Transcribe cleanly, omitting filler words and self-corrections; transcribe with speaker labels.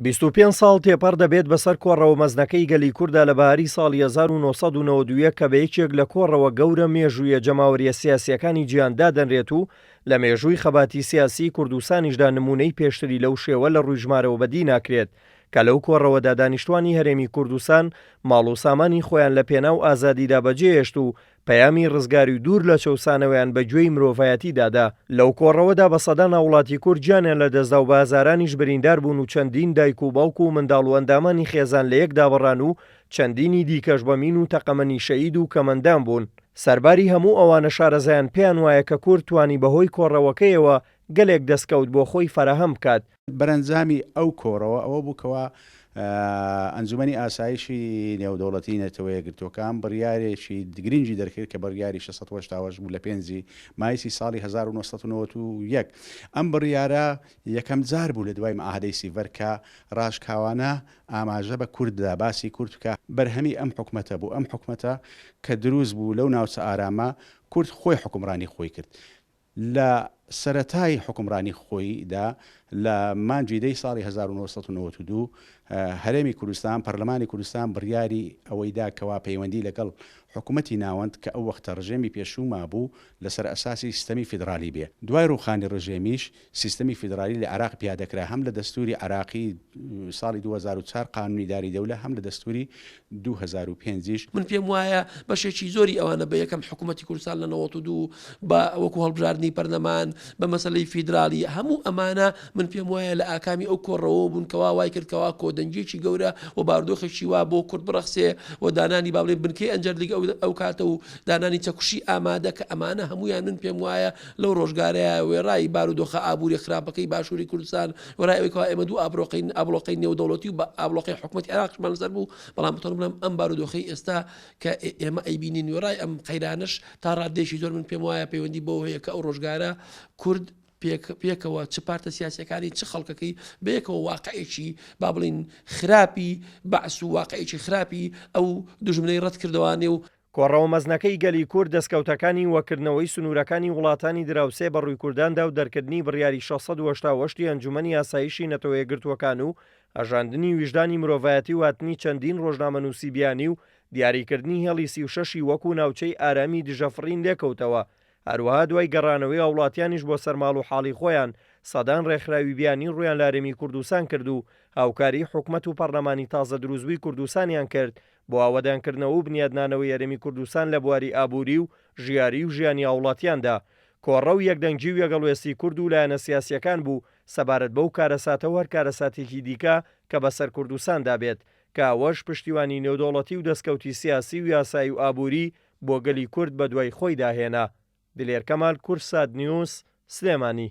Speaker 1: 25 ساڵ تێپەر دەبێت بەسەر کۆڕەوە مەزنەکەی گەلی کووردا لە بەهاری ساڵی 1992 کە بە یەکێک لە کۆڕەوە گەورە مێژوویە جەماوەریە سیاسیەکانی جیهاندا دەنرێت و لە مێژووی خەباتی سیاسی کوردستانیشدا نمونەی پێشتری لەو شێوە لە ڕووی بەدی ناکرێت کە لەو کۆڕەوەدا دانیشتوانی هەرێمی کوردستان ماڵ و سامانی خۆیان لە پێناو ئازادیدا بەجێهێشت و پەیامی ڕزگاری دوور لە چەوسانەوەیان بەگوێی مرۆڤایەتیدادا. لەو کۆڕەوەدا بە سەدان وڵاتی کورد گیانیان لە دەستدا و بازارانیش بریندار بوون و چەندین دایک و باوک و منداڵ و ئەندامانی خێزان لە یەکدا بەڕان و چەندینی دیکەش بەمین و تەقەمەنی شەهید و کەمەندان بوون. سەرباری هەموو ئەوانە شارەزایان پێیان وایە کە کورد توانی بەهۆی کۆڕەوەکەیەوە گەلێک دەستکەوت بۆ خۆی فەرەهەم بکات.
Speaker 2: بەرەنجامی ئەو کۆڕەوە ئەوە بووکەوە ئەنجومەنی ئاسایشی نێودەوڵەتی نەتەوە یەکگرتوەکان بڕیارێکی گرنگی دەرکرد کە بڕیاری 680 بوو لە 5 مایسی ساڵی 1991. ئەم بڕیارە یەکەم جار بوو لە دوای مەعاهدەی سیڤەر کە ڕاشکاوانە ئاماژە بە کورددا باسی کورد بکە. بەرهەمی ئەم حکومەتە بوو، ئەم حکومەتە کە دروست بوو لەو ناوچە ئارامە کورد خۆی حکومڕانی خۆی کرد. لە سەرەتای حکومڕانی خۆیدا لە مانجی دەی ساڵی 1992 هەرێمی کوردستان پەرلەمانی کوردستان بڕیاری ئەوەیدا کەوا پەیوەندی لەگەڵ حکوومەتی ناوەند کە ئەو وەختە ڕژێمی پێشوو بوو لەسەر ئەساسی سیستەمی فیدرالی بێ. دوای ڕووخانی ڕژێمیش سیستەمی فیدرالی لە عێراق پیادەکرا هەم لە دەستوری عێراقی ساڵی 2004 قانونی داری دەولە هەم لە دەستوری 2005.
Speaker 3: من پێم وایە بەشێکی زۆری ئەوانە بە یەکەم حکوومەتی کوردستان لە 92 بە وەکو هەڵبژاردننی پەرلەمان بە مەسەلەی فیدرالی هەموو ئەمانە من پێم وایە لە ئاکامی ئەو کۆڕەوە بوون کەوا وای کردکەوا کۆدەنجێکی گەورە و باردۆخێکی وا بۆ کورد بڕەخسێ و دانانی با بڵێ بنکەی ئەنجەرلیگ ئەو کاتە و دانانی چەکوشی ئامادە کە ئەمانە هەمویان من پێم وایە لەو ڕۆژگارەیە وێڕای بارودۆخە ئابووری خراپەکەی باشووری کوردستان وەرایەوەیەوە ئێمە دوو ئابلۆقەی نێودەوڵەتی و بە ئابلۆقی حکوومەتی عێراقمان لەسەر بوو. بەڵام بتوانم بڵێم ئەم بارودۆخەی ئێستا کە ئێمە ئەیبینین وێڕای ئەم قەیرانش تا ڕادێشی زۆر من پێم وایە پەیوەندی بەوە هەیە کە ئەو ڕۆژگارە کورد پێکەوە چ پارتە سیاسەکانی چ خەڵکەکەی بەیەکەوە واقعێکی با بڵین خراپی بەعس و واقعێکی خراپی ئەو دوژمنەی ڕەت کردوانێ و
Speaker 1: کۆڕەوە مەزنەکەی گەلی کورد دەستکەوتەکانی وەکردنەوەی سنوورەکانی وڵاتانی دراوسێ بە ڕووی کورداندا و دەرکردنی بڕیاری 680 ئەنجومەنی یاسایشی نەتەوە یەکگرتووەکان و ئەژاندنی ویژدانی مرۆڤایەتی و هاتنی چەندین ڕۆژنامەنووسی بیانی و دیاریکردنی هێڵی 36 وەکو ناوچەی ئارامی دژەفرین لێکەوتەوە. هەروەها دوای گەڕانەوەی هاوڵاتیانیش بۆ سەرماڵ و حاڵی خۆیان سەدان ڕێکخراوی بیانی ڕویان لە هەرێمی کوردستان کرد و هاوکاری حکوومەت و پەرلەمانی تازە دروستبووی کوردستانیان کرد بۆ ئاوەدانکردنەوە و بنیادنانەوەی هەرێمی کوردستان لە بواری ئابووری و ژیاری و ژیانی هاوڵاتیاندا. کۆڕە و یەکدەنگی و یەگەڵوێستی کورد و لایەنە سیاسیەکان بوو سەبارەت بەو کارەساتە و هەر کارەساتێکی دیکە کە بەسەر کوردستاندا بێت کە ئەوەش پشتیوانی نێودەوڵەتی و دەستکەوتی سیاسی و یاسایی و ئابووری بۆ گەلی کورد بە دوای خۆی داهێنا. دلێر کەمال، کورسات نیوز، سلێمانی.